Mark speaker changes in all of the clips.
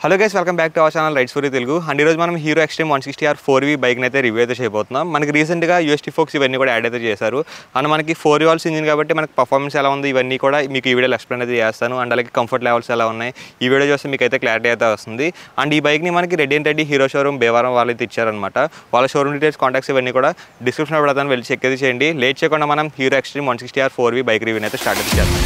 Speaker 1: Hello guys, welcome back to our channel rides for Telugu. And ఈరోజు మనం hero extreme 160R 4V బైక్ని అయితే review అయితే చేయబోతున్నాం. మనకి రీసెంట్గా యూఎస్టీ ఫోక్స్ ఇవన్నీ కూడా యాడ్ అయితే చేశారు. అండ్ మనకి 4 వాల్స్ ఇంజిన్ కాబట్టి మనకి పర్ఫార్మెన్స్ ఎలా ఉంది ఇవన్నీ కూడా మీకు ఈ వీడియోలో ఎక్స్ప్లెయిన్ అయితే చేస్తాను. అండ్ అలాగే కంఫర్ట్ లెవెల్స్ ఎలా ఉన్నాయి ఈ వీడియో చూస్తే మీకు అయితే క్లారిటీ అయితే వస్తుంది. అండ్ ఈ బైక్ని మనకి రెడ్డి హీరో షోరూమ్ భీమవరం వాళ్ళు అయితే ఇచ్చారనమాట. వాళ్ళ షోరూమ్ డీటెయిల్స్ కాంటాక్ట్స్ ఇవన్నీ కూడా డిస్క్రిప్షన్లో పెడతాను, వెళ్ళి చెక్ అయితే చేయండి. లేట్ చేయకుండా మనం hero extreme 160R 4V bike రివ్యూని అయితే స్టార్ట్ అయితే చేస్తాం.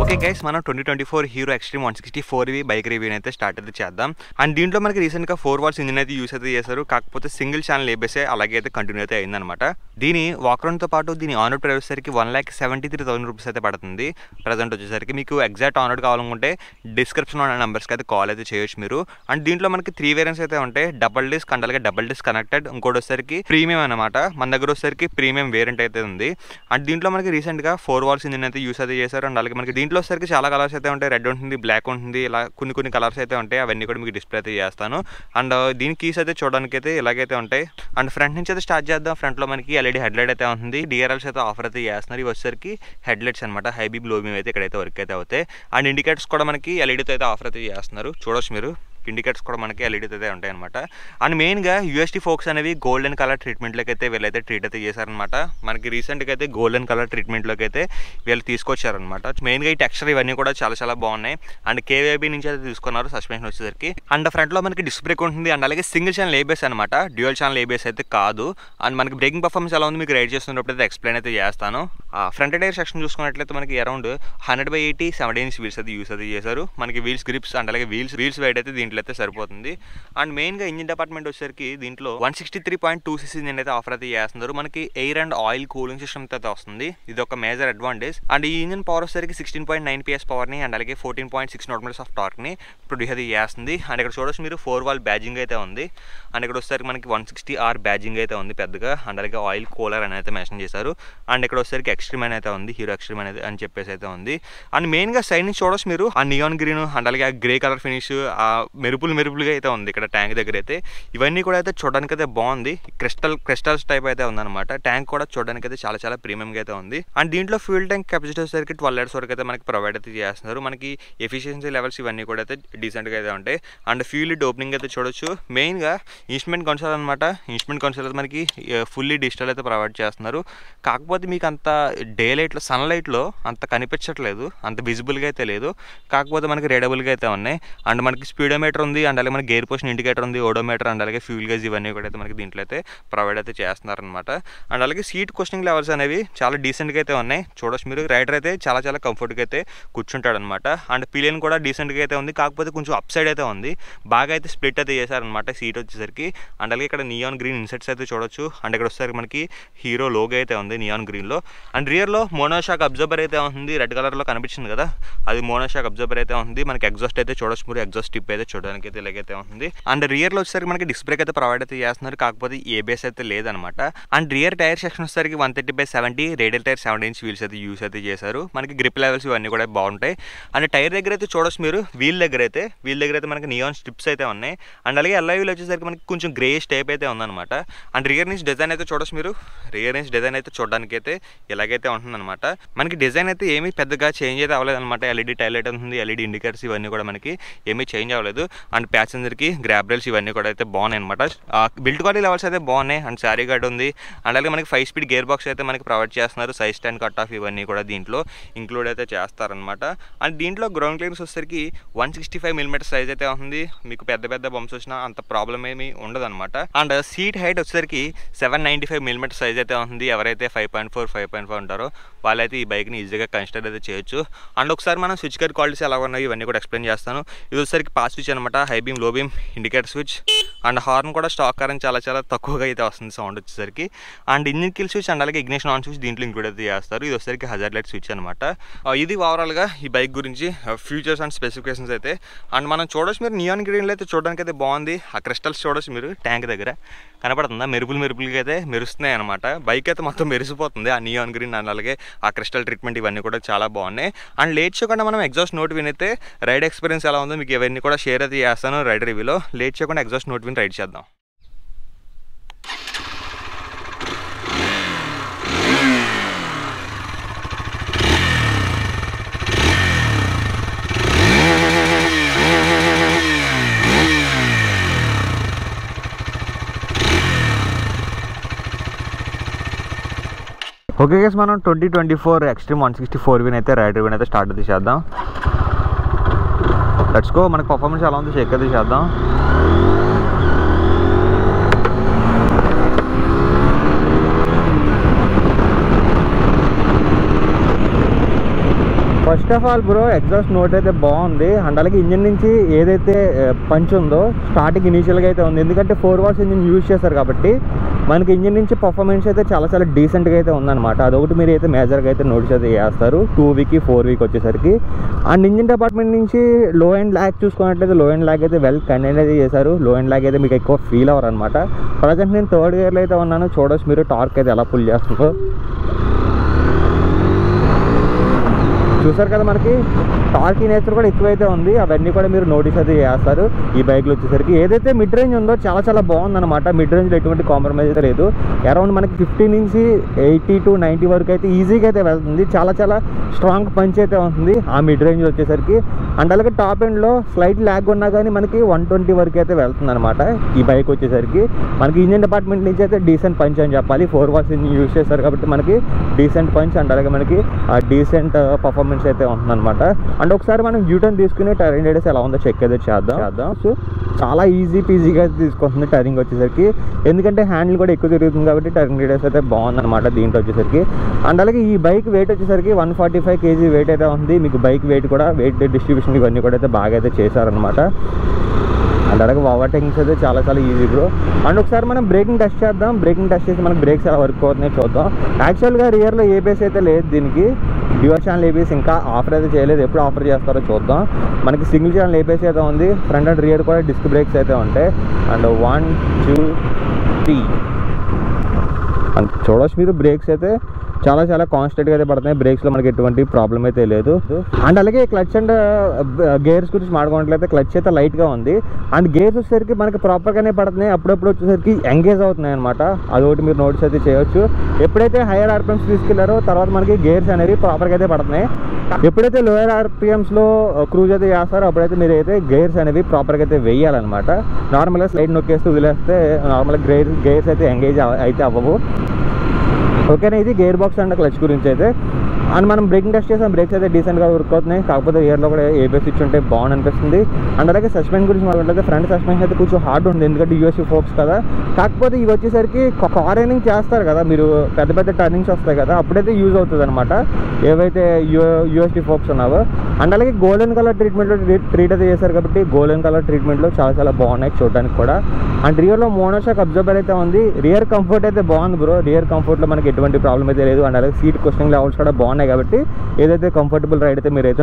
Speaker 1: ఓకే గైస్, మనం 2024 హీరో ఎక్స్ట్రీమ్ 160 4V బైక్ రివ్యూని అయితే స్టార్ట్ అయితే చేద్దాం. అండ్ దీంట్లో మనకి రీసెంట్గా 4 వాల్స్ ఇంజిన్ అయితే యూస్ అయితే చేశారు. కాకపోతే సింగిల్ ఛానల్ ఏబీఎస్ఏ అలాగే అయితే కంటిన్యూ అయితే అయిందనమాట. దీని వాక్రౌండ్తో పాటు దీని ఆన్ రోడ్ ప్రైస్ వచ్చేసరికి 1,73,000 రూపీస్ అయితే పడుతుంది. ప్రజెంట్ వచ్చేసరికి మీకు ఎగ్జాక్ట్ ఆన్ రోడ్ కావాలనుకుంటే డిస్క్రిప్షన్లో ఉన్న నెంబర్స్కి అయితే కాల్ అయితే చేయొచ్చు మీరు. అండ్ దీంట్లో మనకి 3 వేరియంట్స్ అయితే ఉంటాయి. డబల్ డిస్క్ అండ్ అలాగే డబల్ డిస్క్ కనెక్టెడ్, ఇంకోటి వచ్చేసరికి ప్రీమియం అనమాట. మన దగ్గర వచ్చేసరికి ప్రీమియం వేరియంట్ అయితే ఉంది. అండ్ దీంట్లో మనకి రీసెంట్గా 4 వాల్స్ ఇంజిన్ అయితే యూస్ అయితే చేశారు. అండ్ అలాగే మనకి దీంట్లో వచ్చేసరికి చాలా కలర్స్ అయితే ఉంటాయి. రెడ్ ఉంటుంది, బ్లాక్ ఉంటుంది, ఇలా కొన్ని కలర్స్ అయితే ఉంటాయి. అవన్నీ కూడా మీకు డిస్ప్లే అయితే చేస్తాను. అండ్ దీని కీస్ అయితే చూడడానికి అయితే ఇలాగైతే ఉంటాయి. అండ్ ఫ్రంట్ నుంచి అయితే స్టార్ట్ చేద్దాం. ఫ్రంట్లో మనకి ఎల్ఈడి హెడ్లైట్ అయితే ఉంటుంది. డిఆర్ఎల్స్ అయితే ఆఫర్ అయితే చేస్తున్నారు. ఇవి వచ్చేసరికి హెడ్లైట్స్ అనమాట. హై బీమ్ లో బీమ్ అయితే ఇక్కడైతే వర్క్ అయితే అవుతాయి. అండ్ ఇండికేటర్స్ కూడా మనకి ఎల్ఈడితో అయితే ఆఫర్ అయితే చేస్తున్నారు. చూడొచ్చు మీరు, ఇండికేటర్స్ కూడా మనకి ఎల్ఈడితో అయితే ఉంటాయి అనమాట. అండ్ మెయిన్గా యూఎస్టీ ఫోక్స్ అనేవి గోల్డెన్ కలర్ ట్రీట్మెంట్లోకి అయితే వీళ్ళైతే ట్రీట్ అయితే చేశారనమాట. మనకి రీసెంట్గా అయితే గోల్డెన్ కలర్ ట్రీట్మెంట్లోకి అయితే వీళ్ళు తీసుకొచ్చారనమాట. మెయిన్గా ఈ టెక్స్చర్ ఇవన్నీ కూడా చాలా బాగున్నాయి. అండ్ కేవైబీ నుంచి అయితే తీసుకున్నారు సస్పెన్షన్ వచ్చేసరికి. అండ్ ఫ్రంట్లో మనకి డిస్క్ బ్రేక్ ఉంటుంది. అండ్ అలాగే సింగిల్ ఛానల్ ఏబీఎస్ అనమాట, డ్యూయల్ ఛానల్ ఏబీఎస్ అయితే కాదు. అండ్ మనకి బ్రేకింగ్ పర్ఫార్మెన్స్ ఎలా ఉంది మీకు రైడ్ చేస్తున్నప్పుడు అయితే ఎక్స్ప్లెయిన్ అయితే చేస్తాను. ఫ్రంట్ టైర్ సెక్షన్ చూసుకున్నట్లయితే మనకి అరౌండ్ 100/80 17" వీల్స్ అయితే యూస్ అయితే చేశారు. మనకి వీల్స్ గ్రిప్స్ అండ్ అలాగే వీల్స్ వైడ్ అయితే దీంట్లో అయితే సరిపోతుంది. అండ్ మెయిన్గా ఇంజిన్ డిపార్ట్మెంట్ వచ్చేసరికి దీంట్లో 163.2cc ఇంజిన్ అయితే ఆఫర్ అయితే చేస్తున్నారు. మనకి air and oil cooling system అయితే వస్తుంది. ఇది ఒక మేజర్ అడ్వాంటేజ్. అండ్ ఈ ఇంజిన్ పవర్ వచ్చేసరికి 16.9 PS పవర్ని అండ్ అలాగే 14.6 Nm ఆఫ్ టార్క్ని ప్రొడ్యూస్ అయితే చేస్తుంది. అండ్ ఇక్కడ చూడొచ్చు మీరు 4 వాల్ బ్యాజింగ్ అయితే ఉంది. అండ్ ఇక్కడ వచ్చేసరికి మనకి 160R బ్యాజింగ్ అయితే ఉంది పెద్దగా. అండ్ అలాగే ఆయిల్ కూలర్ అని అయితే మెన్షన్ చేశారు. అండ్ ఇక్కడ వచ్చేసరికి ఎక్స్ట్రీమ్ అని అయితే ఉంది, హీరో ఎక్స్ట్రీమ్ అనేది అని చెప్పేసి అయితే ఉంది. అండ్ మెయిన్గా సైడ్ నుంచి చూడొచ్చు మీరు ఆ నియాన్ గ్రీన్ అండ్ అలాగే ఆ గ్రే కలర్ ఫినిష్, ఆ మెరుపులుగా అయితే ఉంది ఇక్కడ ట్యాంక్ దగ్గర అయితే. ఇవన్నీ కూడా అయితే చూడడానికి అయితే బాగుంది. క్రిస్టల్స్ టైప్ అయితే ఉందన్నమాట. ట్యాంక్ కూడా చూడడానికి అయితే చాలా ప్రీమియంగా అయితే ఉంది. అండ్ దీంట్లో ఫ్యూల్ ట్యాంక్ కెపాసిటీ వచ్చేసరికి 12 liters వరకు అయితే మనకి ప్రొవైడ్ అయితే చేస్తున్నారు. మనకి ఎఫిషియన్సీ లెవెల్స్ ఇవన్నీ కూడా అయితే డీసెంట్గా అయితే ఉంటాయి. అండ్ ఫ్యూల్ లిడ్ ఓపెనింగ్ అయితే చూడొచ్చు. మెయిన్గా ఇన్స్ట్రుమెంట్ కన్సోల్ అనమాట. ఇన్స్ట్రుమెంట్ కన్సోల్ అయితే మనకి ఫుల్లీ డిజిటల్ అయితే ప్రొవైడ్ చేస్తున్నారు. కాకపోతే మీకు అంత డే లైట్లో సన్లైట్లో అంత కనిపించట్లేదు, అంత విజిబుల్గా అయితే లేదు. కాకపోతే మనకి రీడబుల్గా అయితే ఉన్నాయి. అండ్ మనకి స్పీడోమీటర్ ఉంది, అండ్ అలాగే మనకి గేర్ పొజిషన్ ఇండికేటర్ ఉంది, ఓడోమీటర్ అండ్ అలాగే ఫ్యూల్ గేజ్ ఇవన్నీ కూడా అయితే మనకి దీంట్లో అయితే ప్రొవైడ్ అయితే చేస్తున్నారనమాట. అండ్ అలాగే సీట్ కుషనింగ్ లెవెల్స్ అనేవి చాలా డీసెంట్గా అయితే ఉన్నాయి. చూడొచ్చు మీరు, రైడర్ అయితే చాలా కంఫర్ట్గా అయితే కూర్చుంటాడు అనమాట. అండ్ పిలియన్ కూడా డీసెంట్గా అయితే ఉంది. కాకపోతే కొంచెం అప్ సైడ్ అయితే ఉంది. బాగా అయితే స్ప్లిట్ అయితే చేశారనమాట సీట్ వచ్చేసరికి. అండ్ అలాగే ఇక్కడ నియాన్ గ్రీన్ ఇన్సెట్స్ అయితే చూడొచ్చు. అండ్ ఇక్కడ వచ్చేసరికి మనకి హీరో లోగో అయితే ఉంది నియాన్ గ్రీన్లో. అండ్ రియర్లో మోనోషాక్ అబ్జర్బర్ అయితే ఉంది. రెడ్ కలర్లో కనిపించింది కదా, అది మోనోషాక్ అబ్జర్బర్ అయితే ఉంది. మనకి ఎగ్జాస్ట్ అయితే చూడొచ్చు మీరు, ఎగ్జాస్ట్ టిప్ అయితే చూడడానికి అయితే ఇలాగైతే ఉంది. అండ్ రియర్లో వచ్చేసరికి మనకి డిస్క్ బ్రేక్ అయితే ప్రొవైడ్ అయితే చేస్తున్నారు. కాకపోతే ఏబీఎస్ అయితే లేదనమాట. అండ్ రియర్ టైర్ సెక్షన్ వచ్చేసరికి 130/70 రేడియల్ టైర్ 17" వీల్స్ అయితే యూస్ అయితే చేశారు. మనకి గ్రిప్ లెవెల్స్ ఇవన్నీ కూడా బాగుంటాయి. అండ్ టైర్ దగ్గర అయితే చూడొచ్చు మీరు, వీల్ దగ్గర అయితే మనకి నియాన్ స్ట్రిప్స్ అయితే ఉన్నాయి. అండ్ అలాగే ఎల్ఐ వీల్ వచ్చేసరికి మనకి కొంచెం గ్రేష్ టైప్ అయితే ఉందన్నమాట. అండ్ రియర్ నుంచి డిజైన్ అయితే చూడొచ్చు మీరు, రియర్ నుంచి డిజైన్ అయితే చూడడానికి అయితే ఇలాగైతే ఉంటుందన్నమాట. మనకి డిజైన్ అయితే ఏమీ పెద్దగా చేంజ్ అయితే అవ్వలేదు అనమాట. ఎల్ఈడి టైల్ లైట్ ఉంటుంది, ఎల్ఈడి ఇండికేటర్స్ ఇవన్నీ కూడా మనకి ఏమీ చేంజ్ అవ్వలేదు. అండ్ ప్యాసింజర్కి గ్రాబ్ రైల్స్ ఇవన్నీ కూడా అయితే బాగున్నాయి అనమాట. బిల్డ్ క్వాలిటీ లెవెల్స్ అయితే బాగున్నాయి. అండ్ శారీ గార్డ్ ఉంది. అండ్ అలాగే మనకి 5 స్పీడ్ గేర్ బాక్స్ అయితే మనకి ప్రొవైడ్ చేస్తున్నారు. సైజ్ స్టాండ్ కట్ ఆఫ్ ఇవన్నీ కూడా దీంట్లో ఇంక్లూడ్ అయితే చేస్తారనమాట. అండ్ దీంట్లో గ్రౌండ్ క్లియరెన్స్ వచ్చేసరికి 165mm సైజ్ అయితే ఉంది. మీకు పెద్ద బంప్స్ వచ్చినా అంత ప్రాబ్లం ఏమీ ఉండదు అనమాట. అండ్ సీట్ హైట్ వచ్చేసరికి 795mm సైజ్ అయితే ఉంది. ఎవరైతే 5.4 ఉంటారో వాళ్ళైతే ఈ బైక్ని ఈజీగా కన్సిడర్ అయితే చేయొచ్చు. అండ్ ఒకసారి మనం స్విచ్ గేర్ క్వాలిటీస్ ఎలా ఉన్నాయి ఇవన్నీ కూడా ఎక్స్ప్లెయిన్ చేస్తాను. ఇది వచ్చేసరికి పాస్ స్విచ్ అనమాట, హై బీమ్ లో beam indicator switch. And horn కూడా స్టాక్ కారం చాలా తక్కువగా అయితే వస్తుంది సౌండ్ వచ్చేసరికి. And engine kill switch and అలాగే ఇగ్నిషన్ ఆన్ స్విచ్ దీంట్లో ఇంక్లూడ్ అయితే చేస్తారు. ఇది వచ్చేసరికి హజార్డ్ లైట్ స్విచ్ అనమాట. ఇది ఓవరాల్గా ఈ బైక్ గురించి ఫ్యూచర్స్ అండ్ స్పెసిఫికేషన్స్ అయితే. అండ్ మనం చూడొచ్చు మీరు, నియాన్ గ్రీన్లో అయితే చూడడానికి అయితే బాగుంది. ఆ క్రిస్టల్స్ చూడొచ్చు మీరు, ట్యాంక్ దగ్గర కనపడుతుందా, మెరుపులుగా అయితే మెరుస్తున్నాయి అనమాట. బైక్ అయితే మొత్తం మెరిసిపోతుంది ఆ నియాన్ గ్రీన్ అండ్ అలాగే ఆ క్రిస్టల్ ట్రీట్మెంట్ ఇవన్నీ కూడా చాలా బాగున్నాయి. అండ్ లేట్ చేయకుండా మనం ఎగ్జాస్ట్ నోట్ వినైతే రైడ్ ఎక్స్పీరియన్స్ ఎలా ఉందో మీకు ఇవన్నీ కూడా షేర్ అయితే చేస్తాను రైడ్ రివ్యూలో. లేట్ చేయకుండా ఎగ్జాస్ట్ నోట్ విని రైడ్ చేద్దాం. ఓకే గైస్, మనం 2024 ఎక్స్ట్రీమ్ 164V అయితే రైడ్ రివ్యూ అయితే స్టార్ట్ అయితే చేద్దాం. Let's go. మనకి పర్ఫార్మెన్స్ ఎలా ఉందో చెక్ అయితే చేద్దాం. First of all bro, exhaust note అయితే బాగుంది. అండ్ అలాగే ఇంజిన్ నుంచి ఏదైతే పంచ్ ఉందో స్టార్టింగ్ ఇనీషియల్గా అయితే ఉంది. ఎందుకంటే 4 వాట్స్ ఇంజిన్ యూజ్ చేస్తారు కాబట్టి మనకి ఇంజిన్ నుంచి పర్ఫార్మెన్స్ అయితే చాలా డీసెంట్గా అయితే ఉందన్నమాట. అదొకటి మీరు అయితే మేజర్గా అయితే నోటీస్ అయితే చేస్తారు 2 వీక్ 4 వీక్ వచ్చేసరికి. అండ్ ఇంజిన్ డిపార్ట్మెంట్ నుంచి లో అండ్ ల్యాగ్ చూసుకున్నట్లయితే లో అండ్ ల్యాగ్ అయితే వెల్ కంటైన్ అయితే చేశారు. లో అండ్ ల్యాగ్ అయితే మీకు ఎక్కువ ఫీల్ అవ్వరు అనమాట. ప్రజెంట్ నేను 3rd గేర్లో అయితే ఉన్నాను. చూడొచ్చు మీరు టార్క్ అయితే ఎలా పుల్ చేస్తుందో. చూసారు కదా, మనకి టార్కీ నేచర్ కూడా ఎక్కువైతే ఉంది. అవన్నీ కూడా మీరు నోటీస్ అయితే చేస్తారు ఈ బైక్లో వచ్చేసరికి. ఏదైతే మిడ్ రేంజ్ ఉందో చాలా బాగుందన్నమాట. మిడ్ రేంజ్లో ఎటువంటి కాంప్రమైజ్ అయితే లేదు. అరౌండ్ మనకి 50 నుంచి 80 to 90 వరకు అయితే ఈజీగా అయితే వెళ్తుంది. చాలా స్ట్రాంగ్ పంచ్ అయితే ఉంటుంది ఆ మిడ్ రేంజ్ వచ్చేసరికి. అండ్ అలాగే టాప్ ఎండ్లో స్లైట్ ల్యాగ్ ఉన్నా కానీ మనకి 120 వరకు అయితే వెళ్తుంది అనమాట ఈ బైక్ వచ్చేసరికి. మనకి ఇంజిన్ డిపార్ట్మెంట్ నుంచి అయితే డీసెంట్ పంచ్ అని చెప్పాలి. 4 వాట్స్ ఇంజిన్ యూజ్ చేస్తారు కాబట్టి మనకి డీసెంట్ పంచ్ అండ్ అలాగే మనకి డీసెంట్ పర్ఫార్మెన్స్ అయితే ఉంటుందన్నమాట. అండ్ ఒకసారి మనం యూటర్న్ తీసుకుని టైరింగ్ రేడియస్ ఎలా ఉందో చెక్ అయితే చేద్దాం. సో చాలా పీజీగా తీసుకుంటుంది టైరింగ్ వచ్చేసరికి. ఎందుకంటే హ్యాండిల్ కూడా ఎక్కువ తిరుగుతుంది కాబట్టి టైరింగ్ రేడియస్ అయితే బాగుందన్నమాట దీంట్లో వచ్చేసరికి. అండ్ అలాగే ఈ బైక్ వెయిట్ వచ్చేసరికి 145 kg వెయిట్ అయితే ఉంది. మీకు బైక్ వెయిట్ కూడా వెయిట్ డిస్ట్రిబ్యూషన్ ఇవన్నీ కూడా అయితే బాగా అయితే చేశారనమాట. అండ్ అలాగే ఓవర్టేకింగ్స్ అయితే చాలా ఈజీ బ్రో. అండ్ ఒకసారి మనం బ్రేకింగ్ టెస్ట్ చేద్దాం. బ్రేకింగ్ టెస్ట్ చేసి మనకి బ్రేక్స్ ఎలా వర్క్ అవుతున్నాయి చూద్దాం. యాక్చువల్గా రియర్లో ఏబిఎస్ అయితే లేదు దీనికి. డ్యూయల్ ఛానల్ ఏబిఎస్ ఇంకా ఆఫర్ అయితే చేయలేదు. ఎప్పుడు ఆఫర్ చేస్తారో చూద్దాం. మనకి సింగిల్ ఛానల్ ఏబిఎస్ అయితే ఉంది. ఫ్రంట్ అండ్ రియర్ కూడా డిస్క్ బ్రేక్స్ అయితే ఉంటాయి. అండ్ 1 2 3 అండ్ చూడవచ్చు మీరు బ్రేక్స్ అయితే చాలా కాన్స్టెంట్గా అయితే పడుతున్నాయి. బ్రేక్స్లో మనకి ఎటువంటి ప్రాబ్లం అయితే లేదు. అండ్ అలాగే క్లచ్ అండ్ గేర్స్ గురించి మాట్లాడుకున్నట్లయితే క్లచ్ అయితే లైట్గా ఉంది. అండ్ గేర్స్ వచ్చేసరికి మనకి ప్రాపర్గానే పడుతున్నాయి. అప్పుడప్పుడు వచ్చేసరికి ఎంగేజ్ అవుతున్నాయి అనమాట. అదొకటి మీరు నోటీస్ అయితే చేయొచ్చు. ఎప్పుడైతే హైయర్ ఆర్పిఎమ్స్ తీసుకెళ్లారో తర్వాత మనకి గేర్స్ అనేవి ప్రాపర్గా అయితే పడుతున్నాయి. ఎప్పుడైతే లోయర్ ఆర్పిఎమ్స్లో క్రూజ్ అయితే చేస్తారో అప్పుడైతే మీరు అయితే గేర్స్ అనేవి ప్రాపర్గా అయితే వేయాలన్నమాట. నార్మల్గా స్లైడ్ నొక్కేస్తూ వదిలేస్తే నార్మల్గా గేర్స్ అయితే ఎంగేజ్ అయితే అవ్వవు. ఓకేనా, ఇది గేర్ బాక్స్ అండ్ క్లచ్ గురించి అయితే. అండ్ మనం బ్రేకింగ్ టెస్ట్ చేసాం. బ్రేక్స్ అయితే డీసెంట్గా వర్క్ అవుతున్నాయి. కాకపోతే ఇయర్లో కూడా ఏబిఎస్ ఇచ్చి ఉంటే బాగుంది అనిపిస్తుంది. అండ్ అలాగే సస్పెన్షన్ గురించి మాట్లాడితే ఫ్రంట్ సస్పెన్షన్ అయితే కొంచెం హార్డ్ ఉంది. ఎందుకంటే యూఎస్టీ ఫోక్స్ కదా. కాకపోతే ఇవి వచ్చేసరికి కార్ రైనింగ్ చేస్తారు కదా మీరు, పెద్ద టర్నింగ్స్ వస్తాయి కదా, అప్పుడైతే యూజ్ అవుతుంది అనమాట ఏవైతే యూఎస్టీ ఫోక్స్ ఉన్నావో. అండ్ అలాగే గోల్డెన్ కలర్ ట్రీట్మెంట్లో ట్రీట్ అయితే చేశారు కాబట్టి గోల్డెన్ కలర్ ట్రీట్మెంట్లో చాలా బాగున్నాయి చూడడానికి కూడా. అండ్ రియర్లో మోనోషాక్ అబ్జర్వర్ అయితే ఉంది. రియర్ కంఫర్ట్ అయితే బాగుంది బ్రో. రియర్ కంఫర్ట్లో మనకి ఎటువంటి ప్రాబ్లం అయితే లేదు. అండ్ అలాగే సీట్ కుషనింగ్ లెవెల్స్ కూడా బాగున్నాయి కాబట్టి ఏదైతే కంఫర్టబుల్ రైడ్ అయితే మీరు అయితే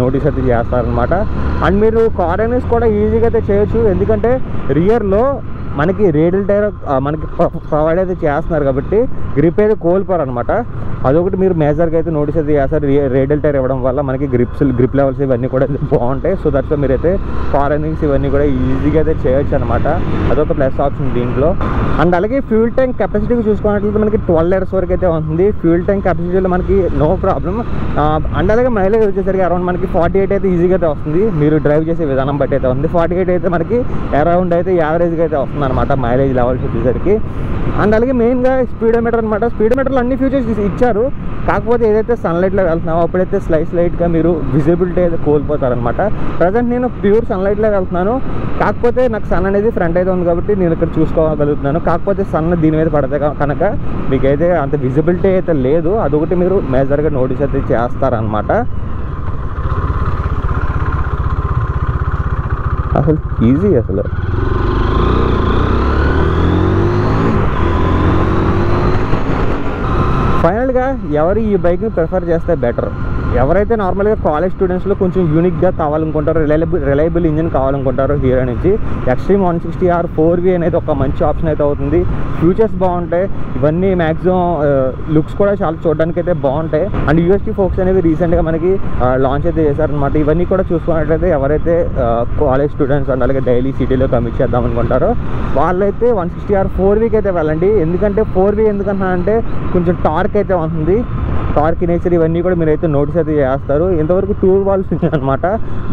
Speaker 1: నోటీస్ అయితే చేస్తారనమాట. అండ్ మీరు కార్ రైనింగ్స్ కూడా ఈజీగా అయితే చేయొచ్చు. ఎందుకంటే రియర్లో మనకి రేడియల్ టైర్ మనకి ప్రొవైడ్ అయితే చేస్తున్నారు కాబట్టి గ్రిప్ అయితే కోల్పోరు అనమాట. అదొకటి మీరు మేజర్గా అయితే నోటీస్ అయితే చేస్తారు. రేడియల్ టైర్ ఇవ్వడం వల్ల మనకి గ్రిప్ లెవెల్స్ ఇవన్నీ కూడా బాగుంటాయి. సో దట్స్ మీరైతే కార్ రైనింగ్స్ ఇవన్నీ కూడా ఈజీగా అయితే చేయొచ్చు అనమాట. అదొక ప్లస్ ఆప్షన్ దీంట్లో. అండ్ అలాగే ఫ్యూల్ ట్యాంక్ కెపాసిటీకి చూసుకున్నట్లయితే మనకి 12 liters వరకు అయితే ఉంటుంది. ఫ్యూల్ ట్యాంక్ కెపాసిటీలో మనకి నో ప్రాబ్లం. అండ్ అలాగే మైలేజ్ వచ్చేసరికి అరౌండ్ మనకి 48 అయితే ఈజీగా అయితే వస్తుంది. మీరు డ్రైవ్ చేసే విధానం బట్టి అయితే ఉంది. 48 అయితే మనకి అరౌండ్ అయితే యావరేజ్గా అయితే వస్తుంది అనమాట మైలేజ్ లెవెల్స్ వచ్చేసరికి. అండ్ అలాగే మెయిన్గా స్పీడోమీటర్ అనమాట. స్పీడోమీటర్లో అన్ని ఫీచర్స్ ఇచ్చారు. కాకపోతే ఏదైతే సన్లైట్లో వెళ్తున్నామో అప్పుడైతే స్లైట్గా మీరు విజిబిలిటీ అయితే కోల్పోతారనమాట. ప్రజెంట్ నేను ప్యూర్ సన్లైట్లో వెళ్తున్నాను. కాకపోతే నాకు సన్ అనేది ఫ్రంట్ అయితే ఉంది కాబట్టి నేను ఇక్కడ చూసుకోగలుగుతున్నాను. కాకపోతే సన్ దీని మీద పడితే కనుక మీకైతే అంత విజిబిలిటీ అయితే లేదు. అదొకటి మీరు మేజర్గా నోటీస్ అయితే చేస్తారనమాట. అసలు ఈజీ అసలు. ఫైనల్గా ఎవరు ఈ బైక్ని ప్రిఫర్ చేస్తే బెటర్? ఎవరైతే నార్మల్గా కాలేజ్ స్టూడెంట్స్లో కొంచెం యూనిక్గా కావాలనుకుంటారో, రిలయబుల్ ఇంజిన్ కావాలనుకుంటారో హీరో నుంచి ఎక్స్ట్రీమ్ 160R 4V అనేది ఒక మంచి ఆప్షన్ అయితే అవుతుంది. ఫ్యూచర్స్ బాగుంటాయి. ఇవన్నీ మ్యాక్సిమం లుక్స్ కూడా చాలా చూడడానికి అయితే బాగుంటాయి. అండ్ యూఎస్టీ ఫోక్స్ అనేవి రీసెంట్గా మనకి లాంచ్ అయితే చేశారనమాట. ఇవన్నీ కూడా చూసుకున్నట్లయితే ఎవరైతే కాలేజ్ స్టూడెంట్స్ అండ్ అలాగే డైలీ సిటీలో కమిట్ చేద్దాం అనుకుంటారో వాళ్ళైతే 160R 4Vకి అయితే వెళ్ళండి. ఎందుకంటే 4V ఎందుకంటే కొంచెం టార్క్ అయితే ఉంటుంది. టార్క్ నేచర్ ఇవన్నీ కూడా మీరైతే నోటీస్ అయితే చేస్తారు. ఇంతవరకు 2 వాల్వ్స్ అనమాట,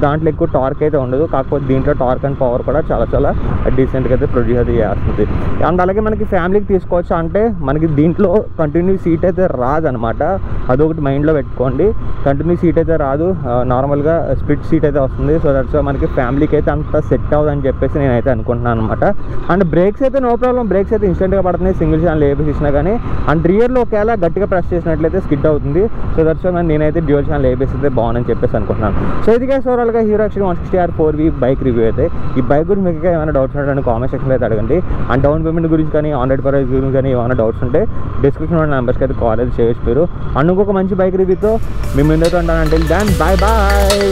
Speaker 1: దాంట్లో ఎక్కువ టార్క్ అయితే ఉండదు. కాకపోతే దీంట్లో టార్క్ అండ్ పవర్ కూడా చాలా చాలా డీసెంట్గా అయితే ప్రొడ్యూస్ అయితే చేస్తుంది. అండ్ అలాగే మనకి ఫ్యామిలీకి తీసుకోవచ్చు అంటే మనకి దీంట్లో కంటిన్యూ సీట్ అయితే రాదనమాట, అదొకటి మైండ్లో పెట్టుకోండి. కంటిన్యూ సీట్ అయితే రాదు, నార్మల్గా స్ప్లిట్ సీట్ అయితే వస్తుంది. సో దట్స్ మనకి ఫ్యామిలీకి అయితే అంత సెట్ అవ్వదని చెప్పేసి నేనైతే అనుకుంటున్నాను అనమాట. అండ్ బ్రేక్స్ అయితే నో ప్రాబ్లం, బ్రేక్స్ అయితే ఇన్స్టెంట్గా పడుతున్నాయి సింగిల్ ఛానల్ ఏబిఎస్ ఇచ్చినా కానీ. అండ్ రియర్లో ఒకవేళ గట్టిగా ప్రెస్ చేసినట్లయితే స్కిడ్ అవుతుంది. సో దట్స్ నేనైతే డ్యూయల్ ఛానల్ ఏబిఎస్ అయితే బాగుందని చెప్పేసి అనుకుంటున్నాను. సో ఇది గైస్ ఓవరాల్గా hero actually 160R 4V bike review అయితే. ఈ బైక్ గురించి మీకు ఏమైనా డౌట్స్ ఉంటే కామెంట్ సెక్షన్లో అయితే అడగండి. అండ్ డౌన్ పేమెంట్ గురించి కానీ ఆన్ రోడ్ ప్రైస్ గురించి కానీ ఏమైనా డౌట్స్ ఉంటే డిస్క్రిప్షన్లో నెంబర్స్కి అయితే కాల్ అయితే చేయొచ్చు మీరు. అండ్ ఇంకొక మంచి బైక్ రివ్యూతో మీ ముందుతో ఉంటాను. అంటే దాన్ బాయ్ బాయ్.